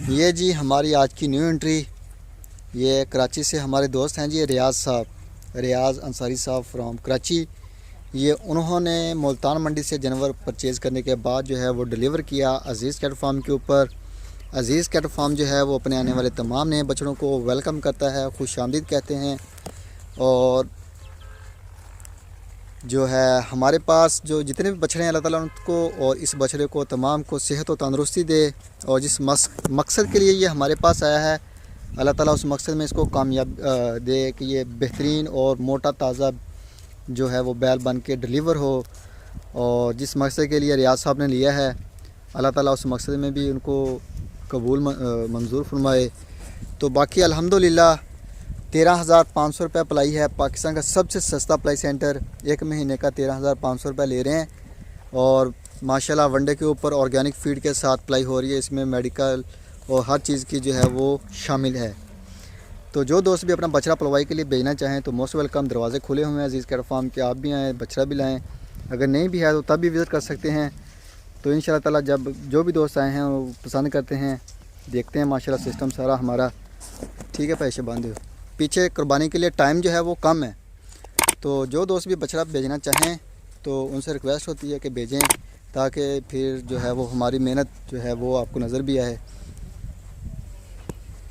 ये जी हमारी आज की न्यू एंट्री। ये कराची से हमारे दोस्त हैं जी, रियाज साहब, रियाज अंसारी साहब फ्रॉम कराची। ये उन्होंने मुल्तान मंडी से जानवर परचेज़ करने के बाद जो है वो डिलीवर किया अज़ीज़ कैट फार्म के ऊपर। अज़ीज़ कैट फार्म जो है वो अपने आने वाले तमाम नए बछड़ों को वेलकम करता है, खुशामदीद कहते हैं। और जो है हमारे पास जो जितने भी बछड़े हैं अल्लाह ताला उनको और इस बछड़े को तमाम को सेहत और तंदुरुस्ती दे। और जिस मकसद के लिए ये हमारे पास आया है अल्लाह ताला उस मकसद में इसको कामयाब दे कि ये बेहतरीन और मोटा ताज़ा जो है वो बैल बन के डिलीवर हो। और जिस मकसद के लिए रियाज साहब ने लिया है अल्लाह ताला उस मकसद में भी उनको कबूल मंजूर फरमाए। तो बाकी अल्हम्दुलिल्लाह 13,500 रुपये पलाई है। पाकिस्तान का सबसे सस्ता पलाई सेंटर, एक महीने का 13,500 रुपये ले रहे हैं। और माशाल्लाह वनडे के ऊपर ऑर्गेनिक फीड के साथ पलाई हो रही है, इसमें मेडिकल और हर चीज़ की जो है वो शामिल है। तो जो दोस्त भी अपना बछड़ा पलवाई के लिए भेजना चाहें तो मोस्ट वेलकम, दरवाजे खुले हुए हैं अज़ीज़ कैट फार्म के। आप भी आएँ, बछड़ा भी लाएँ, अगर नहीं भी है तो तब भी विज़िट कर सकते हैं। तो इंशाल्लाह ताला जब जो भी दोस्त आए हैं वो पसंद करते हैं, देखते हैं माशाल्लाह सिस्टम सारा हमारा ठीक है। पैसे बांधे पीछे कुर्बानी के लिए टाइम जो है वो कम है, तो जो दोस्त भी बछड़ा भेजना चाहें तो उनसे रिक्वेस्ट होती है कि भेजें, ताकि फिर जो है वो हमारी मेहनत जो है वो आपको नज़र भी आए।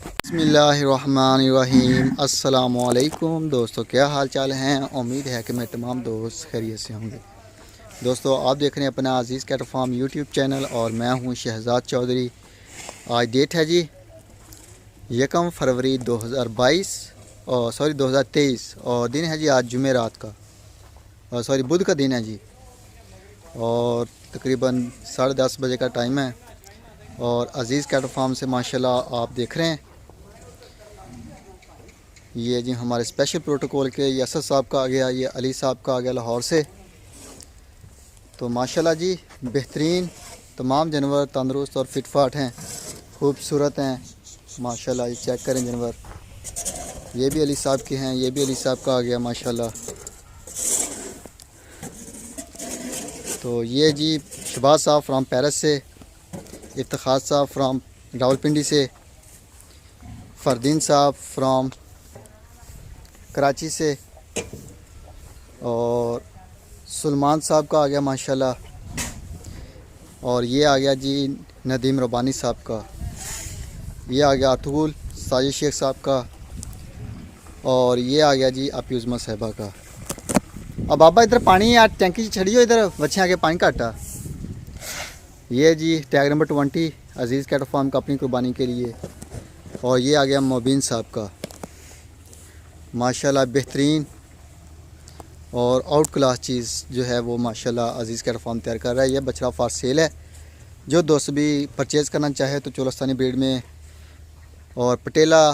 बिस्मिल्लाहिर्रहमानिर्रहीम, अस्सलामुअलैकुम दोस्तों, क्या हाल चाल हैं। उम्मीद है कि मैं तमाम दोस्त खैरियत से होंगे। दोस्तों आप देख रहे हैं अपना अज़ीज़ कैट फार्म यूट्यूब चैनल और मैं हूं शहजाद चौधरी। आज डेट है जी 1 फरवरी 2023 और दिन है जी आज जुमेरात का, बुध का दिन है जी। और तकरीबन 10:30 बजे का टाइम है। और अज़ीज़ कैट फार्म से माशाल्लाह आप देख रहे हैं ये जी हमारे स्पेशल प्रोटोकॉल के यसर साहब का आ गया, ये अली साहब का आ गया लाहौर से। तो माशाल्लाह जी बेहतरीन तमाम जानवर तंदुरुस्त और फिटफाट हैं, खूबसूरत हैं माशाल्लाह। ये चेक करें जानवर, ये भी अली साहब के हैं, ये भी अली साहब का आ गया माशाल्लाह। तो ये जी शहबाज साहब फ्राम पेरिस से, इफ्तिखार साहब फ्राम रावलपिंडी से, फरदीन साहब फ्राम कराची से, और सलमान साहब का आ गया माशाल्लाह। और ये आ गया जी नदीम रबानी साहब का, ये आ गया अतुल साजिद शेख साहब का, और ये आ गया जी अप्यूज़मा साहबा का। अब बाबा इधर पानी यार टैंकी छड़ी हो, इधर बच्चे आगे पानी काटा। ये जी टैग नंबर 20 अज़ीज़ कैट फार्म का अपनी कुर्बानी के लिए। और ये आ गया मोबिन साहब का माशाल्लाह, बेहतरीन और आउट क्लास चीज़ जो है वो माशाल्लाह अज़ीज़ कैट फार्म तैयार कर रहा है। ये बछड़ा फॉर सेल है, जो दोस्त भी परचेज़ करना चाहे तो चोलस्तानी ब्रीड में और पटेला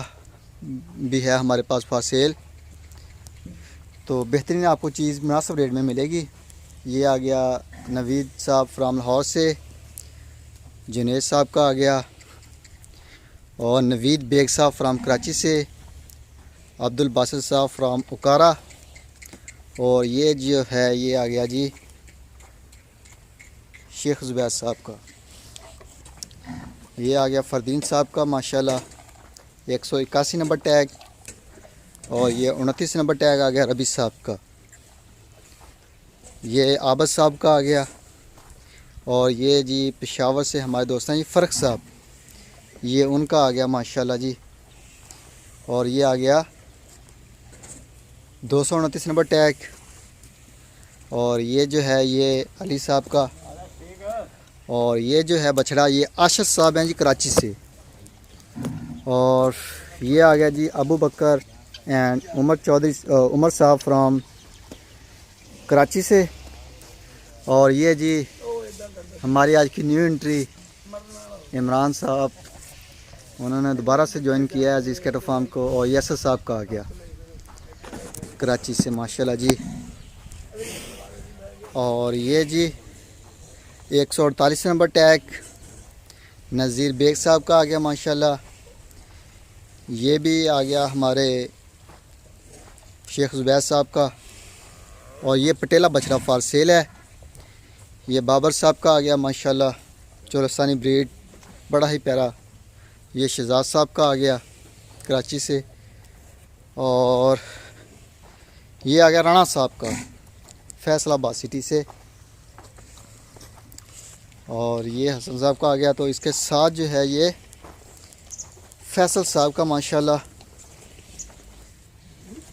भी है हमारे पास फॉर सेल। तो बेहतरीन आपको चीज़ मुनासिब रेट में मिलेगी। ये आ गया नवीद साहब फ्राम लाहौर से, जुनेद साहब का आ गया, और नवीद बेग साहब फ्राम कराची से, अब्दुल बासित साहब फ्राम उकारा। और ये जो है ये आ गया जी शेख ज़ुबैर साहब का, ये आ गया फरदीन साहब का माशाल्लाह 181 नंबर टैग। और ये 29 नंबर टैग आ गया रबी साहब का, ये आबद साहब का आ गया। और ये जी पेशावर से हमारे दोस्त हैं जी फ़र्क साहब, ये उनका आ गया माशाल्लाह जी। और ये आ गया 229 नंबर टैग। और ये जो है ये अली साहब का। और ये जो है बछड़ा ये आशिक साहब हैं जी कराची से। और ये आ गया जी अबू बकर एंड उमर साहब फ्राम कराची से। और ये जी हमारी आज की न्यू एंट्री इमरान साहब, उन्होंने दोबारा से ज्वाइन किया है अज़ीज़ कैट फार्म को। और यसर साहब का आ गया कराची से माशाल्लाह जी। और ये जी 148 नंबर टैग नज़ीर बेग साहब का आ गया माशाल्लाह। ये भी आ गया हमारे शेख ज़ुबैर साहब का। और ये पटेला बछड़ा फॉर सेल है, ये बाबर साहब का आ गया माशाल्लाह, चोलस्तानी ब्रीड, बड़ा ही प्यारा ये शहजाद साहब का आ गया कराची से, और ये आ गया राणा साहब का फैसलाबाद सिटी से, और ये हसन साहब का आ गया। तो इसके साथ जो है ये फैसल साहब का माशाल्लाह,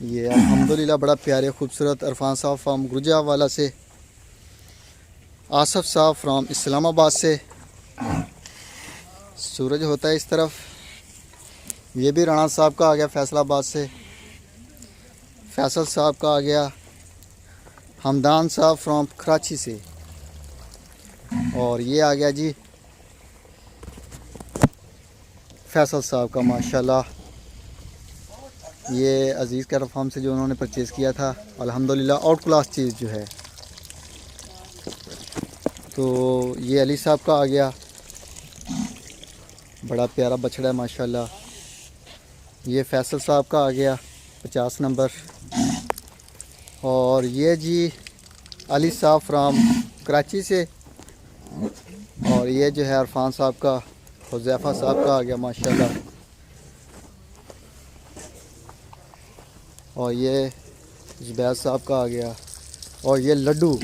ये अल्हम्दुलिल्लाह बड़ा प्यारे खूबसूरत। इरफान साहब फ्राम गुरजावाला से, आसफ़ साहब फ्राम इस्लामाबाद से। सूरज होता है इस तरफ। ये भी राणा साहब का आ गया फैसलाबाद से। फैसल साहब का आ गया हमदान साहब फ्राम कराची से, और ये आ गया जी फैसल साहब का माशाल्लाह। ये अज़ीज़ कैटल फार्म से जो उन्होंने परचेज़ किया था, अल्हम्दुलिल्लाह आउट क्लास चीज़ जो है। तो ये अली साहब का आ गया, बड़ा प्यारा बछड़ा है माशाल्लाह। ये फैसल साहब का आ गया 50 नंबर, और ये जी अली साहब फ्राम कराची से, और ये जो है इरफान साहब का, हुज़ैफ़ा साहब का आ गया माशाल्लाह। और ये ज़ुबैर साहब का आ गया, और ये लड्डू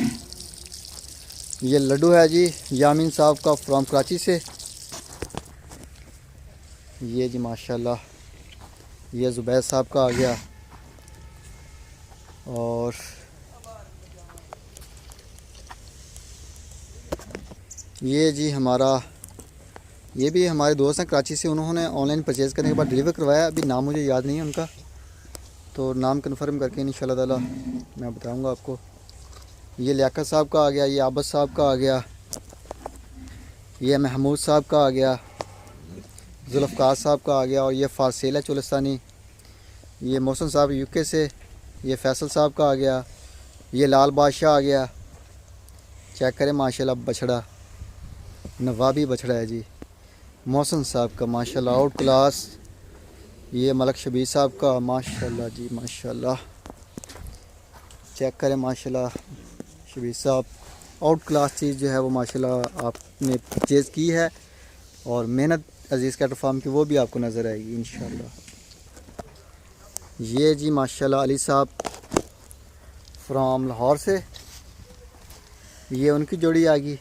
है जी यामीन साहब का फ्राम कराची से। ये जी माशाल्लाह ये ज़ुबैर साहब का आ गया, और ये जी ये भी हमारे दोस्त हैं कराची से, उन्होंने ऑनलाइन परचेज़ करने के बाद डिलीवर करवाया। अभी नाम मुझे याद नहीं है उनका, तो नाम कंफर्म करके इंशाल्लाह ताला मैं बताऊंगा आपको। ये लियाकत साहब का आ गया, ये आबद साहब का आ गया, ये महमूद साहब का आ गया, जुल्फ़कार साहब का आ गया, और ये फ़ासिल है चुलस्तानी। ये मोहसिन साहब यूके से। ये फैसल साहब का आ गया, ये लाल बादशाह आ गया। चेक करें माशाल्लाह बछड़ा, नवाबी बछड़ा है जी मोहसिन साहब का माशाल्लाह आउट क्लास। ये मलक शबीर साहब का माशाल्लाह जी माशाल्लाह, चेक करें माशाल्लाह शबीर साहब आउट क्लास चीज़ जो है वो माशाल्लाह आपने परचेज़ की है, और मेहनत अज़ीज़ कैटल फार्म की वो भी आपको नज़र आएगी इंशाल्लाह। ये जी माशाल्लाह अली साहब फ्राम लाहौर से, ये उनकी जोड़ी आ गई।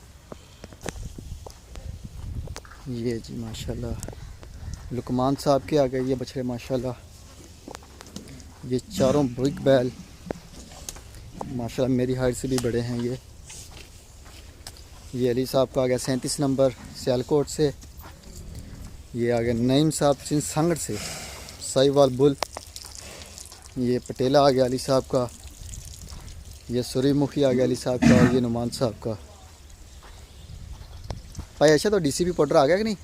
ये जी माशाल्लाह लुकमान साहब के आ गए ये बछड़े माशाल्लाह। ये चारों बिग बैल माशाल्लाह मेरी हाइट से भी बड़े हैं। ये अली साहब का आ गया 37 नंबर सियालकोट से। ये आ गया नईम साहब सिंध सांगड़ से साहिवाल बुल। ये पटेला आ गया अली साहब का। ये सूर्यमुखी आ गया अली साहब का, और ये नुमान साहब का। भाई अच्छा तो डीसीपी पाउडर आ गया कि नहीं?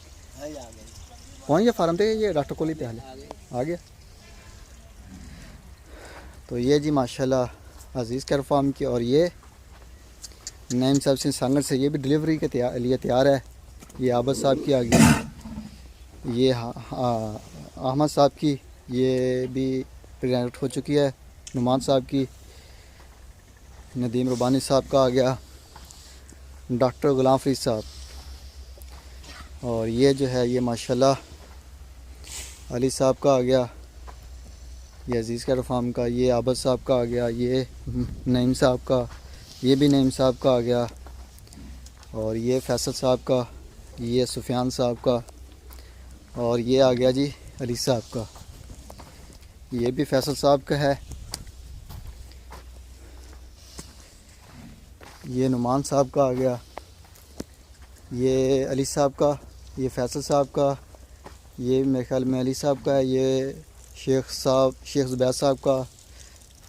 कौन ये फार्म थे ये डॉक्टर कोहली पे हाल आ गया। तो ये जी माशाल्लाह अज़ीज़ कैटल फार्म की, और ये नईम साहब सिंध सांगड़ से, ये भी डिलीवरी के लिए तैयार है। ये आबद साहब की आ गई। ये अहमद साहब की, ये भी प्रेगनेंट हो चुकी है। नुमान साहब की। नदीम रुबानी साहब का आ गया। डॉक्टर गुलाम फरीद साहब। और ये जो है ये माशाल्लाह अली साहब का आ गया। ये अज़ीज़ कैटल फार्म का। ये आबद साहब का आ गया। ये नईम साहब का। ये भी नईम साहब का आ गया। और ये फैसल साहब का। ये सुफियान साहब का। और ये आ गया जी अली साहब का। ये भी फैसल साहब का है। ये नुमान साहब का आ गया। ये अली साहब का। ये फैसल साहब का। ये मेरे ख्याल में अली साहब का है। ये शेख ज़ुबैर साहब का।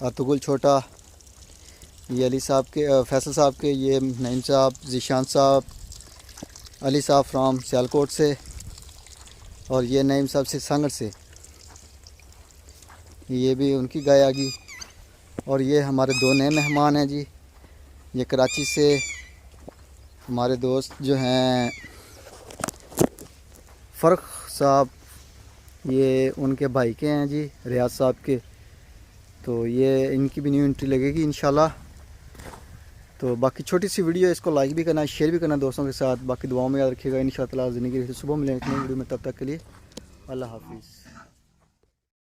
अतुगुल छोटा। ये अली साहब के फैसल साहब के। ये नईम साहब, ज़ीशान साहब, अली साहब फ्राम सियालकोट से। और ये नईम साहब से सांगड़ से। ये भी उनकी गाय आ गई। और ये हमारे दो नए मेहमान हैं जी। ये कराची से हमारे दोस्त जो हैं फ़र्क साहब, ये उनके भाई के हैं जी रियाज साहब के। तो ये इनकी भी न्यू एंट्री लगेगी इंशाल्लाह। तो बाकी छोटी सी वीडियो, इसको लाइक भी करना, शेयर भी करना दोस्तों के साथ। बाकी दुआओं में याद रखिएगा। इंशाअल्लाह ज़िंदगी से सुबह मिलेंगे एक नई वीडियो में, तब तक के लिए अल्लाह हाफिज़।